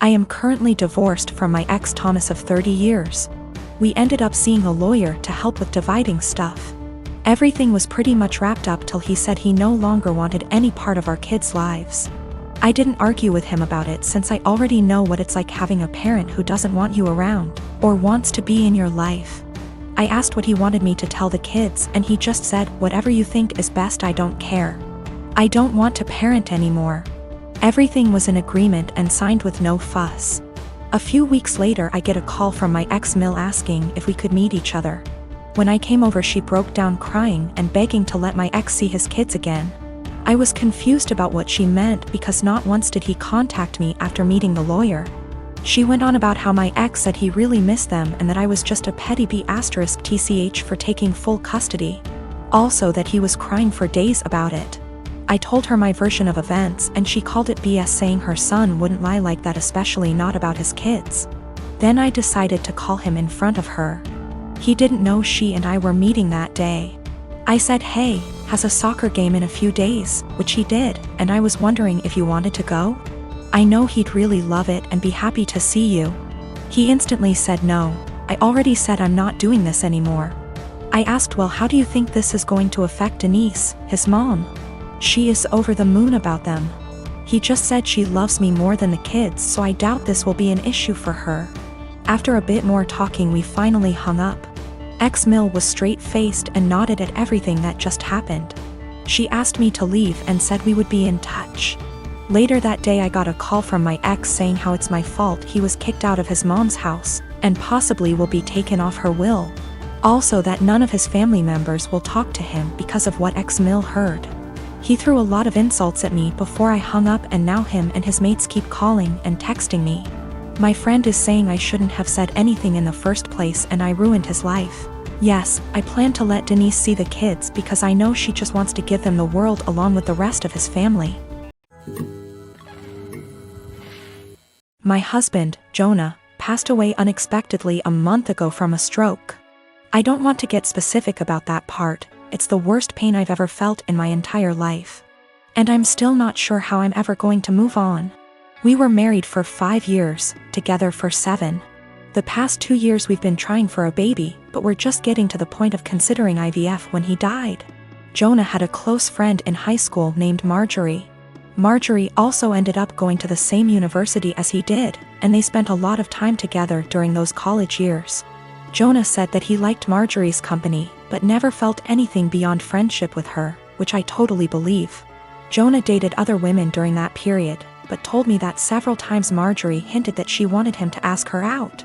I am currently divorced from my ex Thomas of 30 years. We ended up seeing a lawyer to help with dividing stuff. Everything was pretty much wrapped up till he said he no longer wanted any part of our kids' lives. I didn't argue with him about it since I already know what it's like having a parent who doesn't want you around, or wants to be in your life. I asked what he wanted me to tell the kids and he just said, "Whatever you think is best, I don't care. I don't want to parent anymore." Everything was in agreement and signed with no fuss. A few weeks later I get a call from my ex-mill asking if we could meet each other. When I came over she broke down crying and begging to let my ex see his kids again. I was confused about what she meant because not once did he contact me after meeting the lawyer. She went on about how my ex said he really missed them and that I was just a petty B*TCH for taking full custody. Also that he was crying for days about it. I told her my version of events and she called it BS, saying her son wouldn't lie like that, especially not about his kids. Then I decided to call him in front of her. He didn't know she and I were meeting that day. I said, "Hey, has a soccer game in a few days," which he did, and I was wondering if you wanted to go? I know he'd really love it and be happy to see you. He instantly said no. I already said I'm not doing this anymore. I asked, "Well, how do you think this is going to affect Denise, his mom?" She is over the moon about them. He just said she loves me more than the kids, so I doubt this will be an issue for her. After a bit more talking we finally hung up. Ex-Mill was straight-faced and nodded at everything that just happened. She asked me to leave and said we would be in touch. Later that day I got a call from my ex saying how it's my fault he was kicked out of his mom's house, and possibly will be taken off her will. Also that none of his family members will talk to him because of what ex-Mill heard. He threw a lot of insults at me before I hung up, and now him and his mates keep calling and texting me. My friend is saying I shouldn't have said anything in the first place and I ruined his life. Yes, I plan to let Denise see the kids because I know she just wants to give them the world along with the rest of his family. My husband, Jonah, passed away unexpectedly a month ago from a stroke. I don't want to get specific about that part. It's the worst pain I've ever felt in my entire life. And I'm still not sure how I'm ever going to move on. We were married for 5 years, together for 7. The past 2 years we've been trying for a baby, but we're just getting to the point of considering IVF when he died. Jonah had a close friend in high school named Marjorie. Marjorie also ended up going to the same university as he did, and they spent a lot of time together during those college years. Jonah said that he liked Marjorie's company, but never felt anything beyond friendship with her, which I totally believe. Jonah dated other women during that period, but told me that several times Marjorie hinted that she wanted him to ask her out.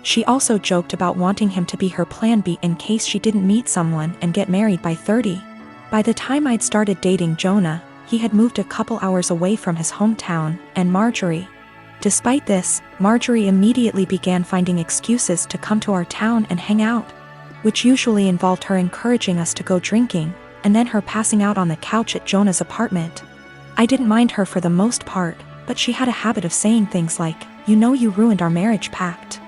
She also joked about wanting him to be her plan B in case she didn't meet someone and get married by 30. By the time I'd started dating Jonah, he had moved a couple hours away from his hometown and Marjorie. Despite this, Marjorie immediately began finding excuses to come to our town and hang out, which usually involved her encouraging us to go drinking, and then her passing out on the couch at Jonah's apartment. I didn't mind her for the most part, but she had a habit of saying things like, "You know you ruined our marriage pact,"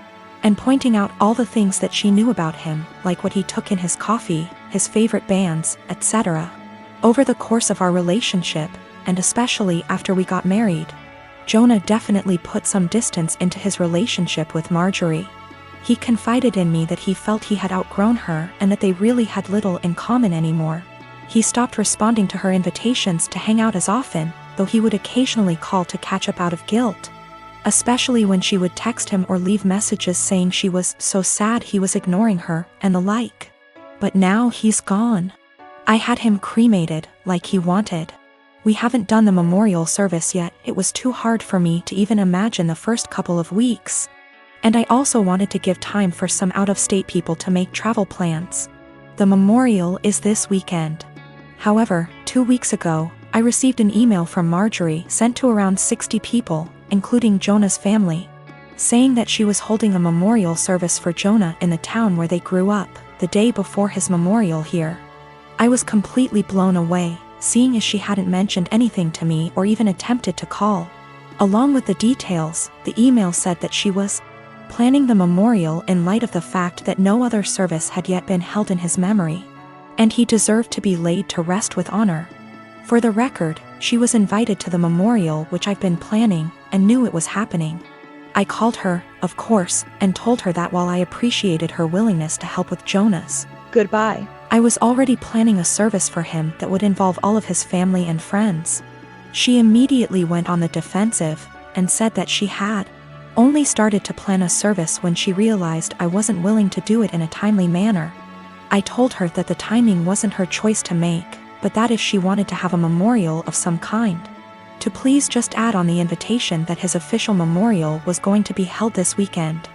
and pointing out all the things that she knew about him, like what he took in his coffee, his favorite bands, etc. Over the course of our relationship, and especially after we got married, Jonah definitely put some distance into his relationship with Marjorie. He confided in me that he felt he had outgrown her and that they really had little in common anymore. He stopped responding to her invitations to hang out as often, though he would occasionally call to catch up out of guilt. Especially when she would text him or leave messages saying she was so sad he was ignoring her, and the like. But now he's gone. I had him cremated, like he wanted. We haven't done the memorial service yet. It was too hard for me to even imagine the first couple of weeks. And I also wanted to give time for some out-of-state people to make travel plans. The memorial is this weekend. However, 2 weeks ago, I received an email from Marjorie sent to around 60 people, including Jonah's family, saying that she was holding a memorial service for Jonah in the town where they grew up, the day before his memorial here. I was completely blown away, seeing as she hadn't mentioned anything to me or even attempted to call. Along with the details, the email said that she was planning the memorial in light of the fact that no other service had yet been held in his memory, and he deserved to be laid to rest with honor. For the record, she was invited to the memorial, which I've been planning, and knew it was happening. I called her, of course, and told her that while I appreciated her willingness to help with Jonah's goodbye, I was already planning a service for him that would involve all of his family and friends. She immediately went on the defensive and said that she had only started to plan a service when she realized I wasn't willing to do it in a timely manner. I told her that the timing wasn't her choice to make, but that if she wanted to have a memorial of some kind, to please just add on the invitation that his official memorial was going to be held this weekend.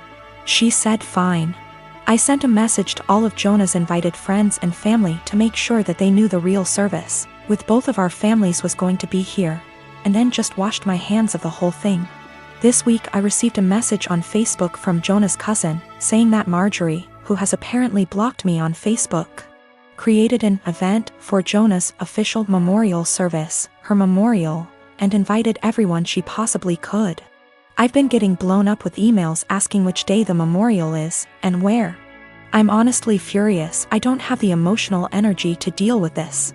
She said fine. I sent a message to all of Jonah's invited friends and family to make sure that they knew the real service, with both of our families, was going to be here, and then just washed my hands of the whole thing. This week I received a message on Facebook from Jonah's cousin, saying that Marjorie, who has apparently blocked me on Facebook, created an event for Jonah's official memorial service, her memorial, and invited everyone she possibly could. I've been getting blown up with emails asking which day the memorial is, and where. I'm honestly furious. I don't have the emotional energy to deal with this.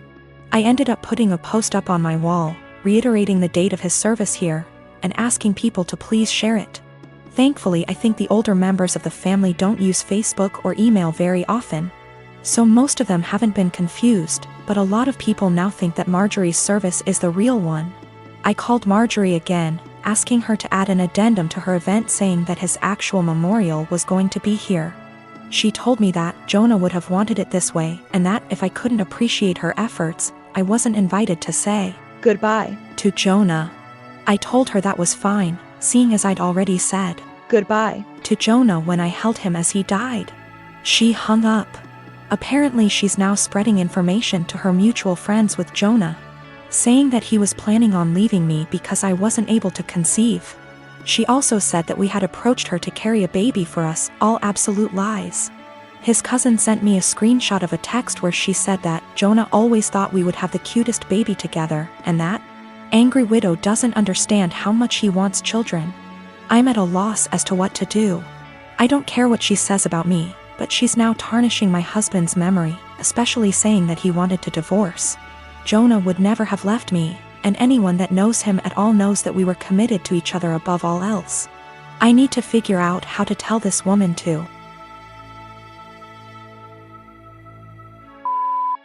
I ended up putting a post up on my wall, reiterating the date of his service here, and asking people to please share it. Thankfully, I think the older members of the family don't use Facebook or email very often, so most of them haven't been confused, but a lot of people now think that Marjorie's service is the real one. I called Marjorie again, asking her to add an addendum to her event saying that his actual memorial was going to be here. She told me that Jonah would have wanted it this way, and that if I couldn't appreciate her efforts, I wasn't invited to say goodbye to Jonah. I told her that was fine, seeing as I'd already said goodbye to Jonah when I held him as he died. She hung up. Apparently she's now spreading information to her mutual friends with Jonah, saying that he was planning on leaving me because I wasn't able to conceive. She also said that we had approached her to carry a baby for us, all absolute lies. His cousin sent me a screenshot of a text where she said that Jonah always thought we would have the cutest baby together, and that angry widow doesn't understand how much he wants children. I'm at a loss as to what to do. I don't care what she says about me, but she's now tarnishing my husband's memory, especially saying that he wanted to divorce. Jonah would never have left me, and anyone that knows him at all knows that we were committed to each other above all else. I need to figure out how to tell this woman to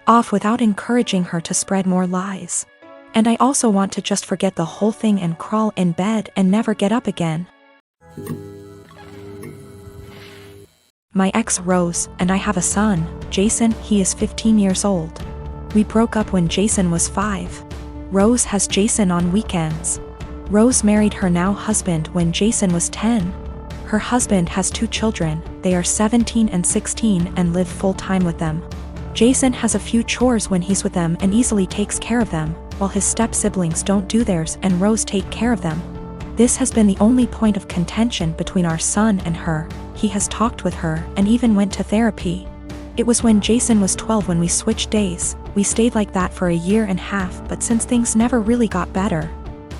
off without encouraging her to spread more lies. And I also want to just forget the whole thing and crawl in bed and never get up again. My ex Rose and I have a son, Jason. He is 15 years old. We broke up when Jason was 5. Rose has Jason on weekends. Rose married her now husband when Jason was 10. Her husband has 2 children, they are 17 and 16 and live full-time with them. Jason has a few chores when he's with them and easily takes care of them, while his step-siblings don't do theirs and Rose take care of them. This has been the only point of contention between our son and her. He has talked with her and even went to therapy. It was when Jason was 12 when we switched days. We stayed like that for a year and a half, but since things never really got better,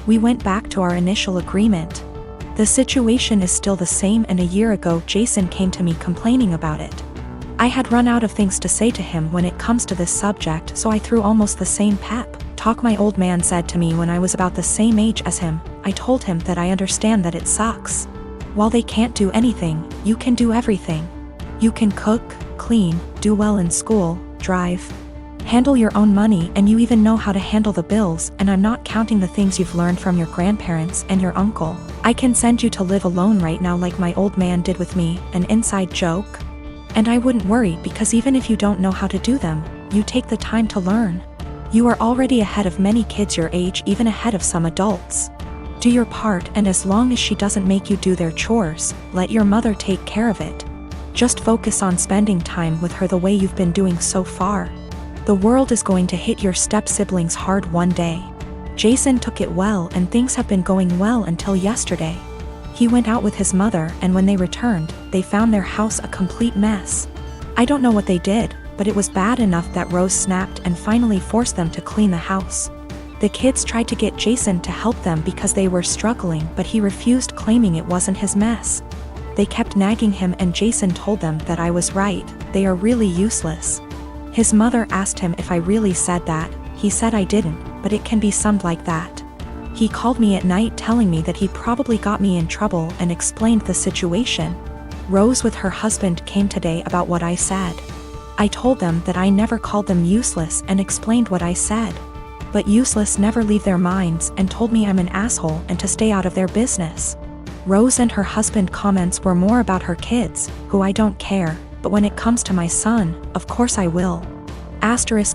we went back to our initial agreement. The situation is still the same, and a year ago Jason came to me complaining about it. I had run out of things to say to him when it comes to this subject, so I threw almost the same pep talk my old man said to me when I was about the same age as him. I told him that I understand that it sucks. While they can't do anything, you can do everything. You can cook, clean, do well in school, drive, handle your own money, and you even know how to handle the bills, and I'm not counting the things you've learned from your grandparents and your uncle. I can send you to live alone right now like my old man did with me, an inside joke. And I wouldn't worry, because even if you don't know how to do them, you take the time to learn. You are already ahead of many kids your age, even ahead of some adults. Do your part, and as long as she doesn't make you do their chores, let your mother take care of it. Just focus on spending time with her the way you've been doing so far. The world is going to hit your step-siblings hard one day. Jason took it well, and things have been going well until yesterday. He went out with his mother, and when they returned, they found their house a complete mess. I don't know what they did, but it was bad enough that Rose snapped and finally forced them to clean the house. The kids tried to get Jason to help them because they were struggling, but he refused, claiming it wasn't his mess. They kept nagging him, and Jason told them that I was right, they are really useless. His mother asked him if I really said that. He said I didn't, but it can be summed like that. He called me at night telling me that he probably got me in trouble and explained the situation. Rose with her husband came today about what I said. I told them that I never called them useless and explained what I said. But useless never leave their minds and told me I'm an asshole and to stay out of their business. Rose and her husband comments were more about her kids, who I don't care, but when it comes to my son, of course I will.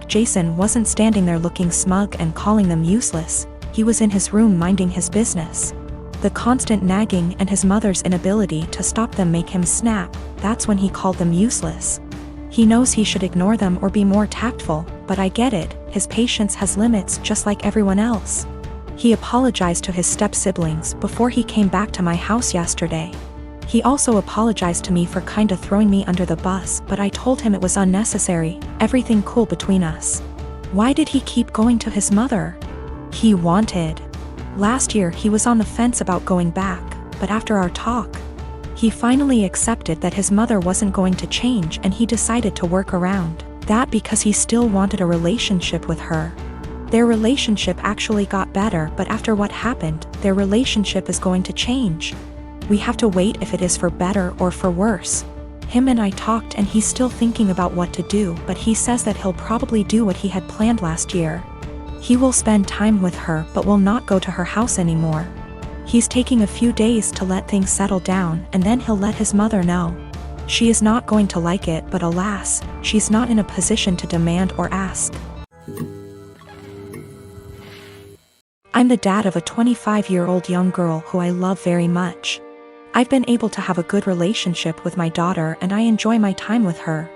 Jason wasn't standing there looking smug and calling them useless, he was in his room minding his business. The constant nagging and his mother's inability to stop them make him snap, that's when he called them useless. He knows he should ignore them or be more tactful, but I get it, his patience has limits just like everyone else. He apologized to his step-siblings before he came back to my house yesterday. He also apologized to me for kinda throwing me under the bus, but I told him it was unnecessary, everything cool between us. Why did he keep going to his mother? He wanted. Last year he was on the fence about going back, but after our talk, he finally accepted that his mother wasn't going to change and he decided to work around that because he still wanted a relationship with her. Their relationship actually got better, but after what happened, their relationship is going to change. We have to wait if it is for better or for worse. Him and I talked and he's still thinking about what to do, but he says that he'll probably do what he had planned last year. He will spend time with her but will not go to her house anymore. He's taking a few days to let things settle down and then he'll let his mother know. She is not going to like it, but alas, she's not in a position to demand or ask. I'm the dad of a 25-year-old young girl who I love very much. I've been able to have a good relationship with my daughter and I enjoy my time with her.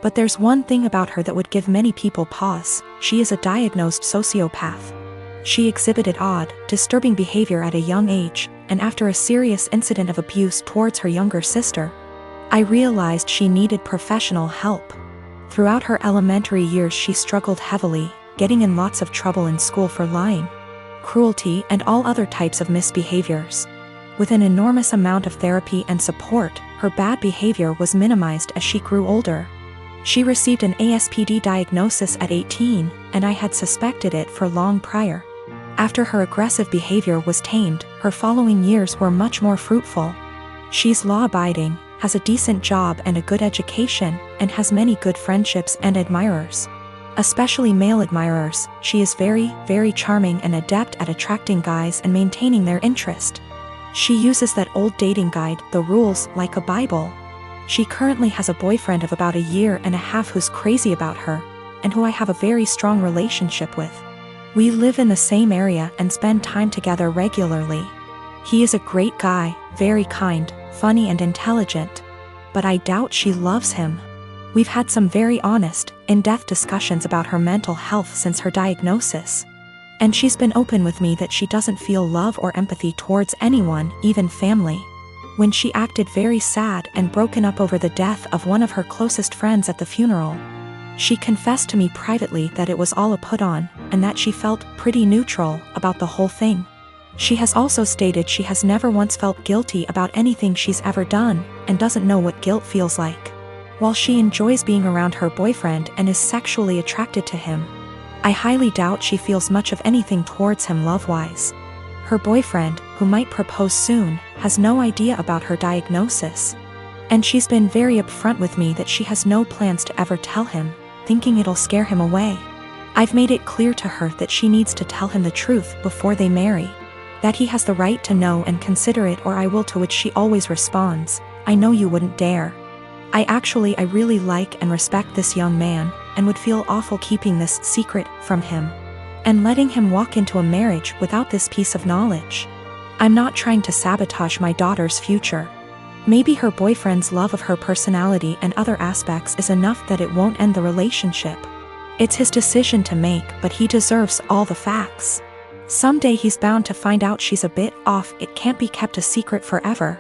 But there's one thing about her that would give many people pause: she is a diagnosed sociopath. She exhibited odd, disturbing behavior at a young age, and after a serious incident of abuse towards her younger sister, I realized she needed professional help. Throughout her elementary years she struggled heavily, getting in lots of trouble in school for lying, cruelty, and all other types of misbehaviors. With an enormous amount of therapy and support, her bad behavior was minimized as she grew older. She received an ASPD diagnosis at 18, and I had suspected it for long prior. After her aggressive behavior was tamed, her following years were much more fruitful. She's law-abiding, has a decent job and a good education, and has many good friendships and admirers. Especially male admirers. She is very, very charming and adept at attracting guys and maintaining their interest. She uses that old dating guide, The Rules, like a Bible. She currently has a boyfriend of about a year and a half who's crazy about her, and who I have a very strong relationship with. We live in the same area and spend time together regularly. He is a great guy, very kind, funny and intelligent. But I doubt she loves him. We've had some very honest, in-depth discussions about her mental health since her diagnosis. And she's been open with me that she doesn't feel love or empathy towards anyone, even family. When she acted very sad and broken up over the death of one of her closest friends at the funeral, she confessed to me privately that it was all a put-on, and that she felt pretty neutral about the whole thing. She has also stated she has never once felt guilty about anything she's ever done, and doesn't know what guilt feels like. While she enjoys being around her boyfriend and is sexually attracted to him, I highly doubt she feels much of anything towards him love-wise. Her boyfriend, who might propose soon, has no idea about her diagnosis. And she's been very upfront with me that she has no plans to ever tell him, thinking it'll scare him away. I've made it clear to her that she needs to tell him the truth before they marry. That he has the right to know and consider it, or I will, to which she always responds, "I know you wouldn't dare." I really like and respect this young man, and would feel awful keeping this secret from him, and letting him walk into a marriage without this piece of knowledge. I'm not trying to sabotage my daughter's future. Maybe her boyfriend's love of her personality and other aspects is enough that it won't end the relationship. It's his decision to make, but he deserves all the facts. Someday he's bound to find out she's a bit off. It can't be kept a secret forever.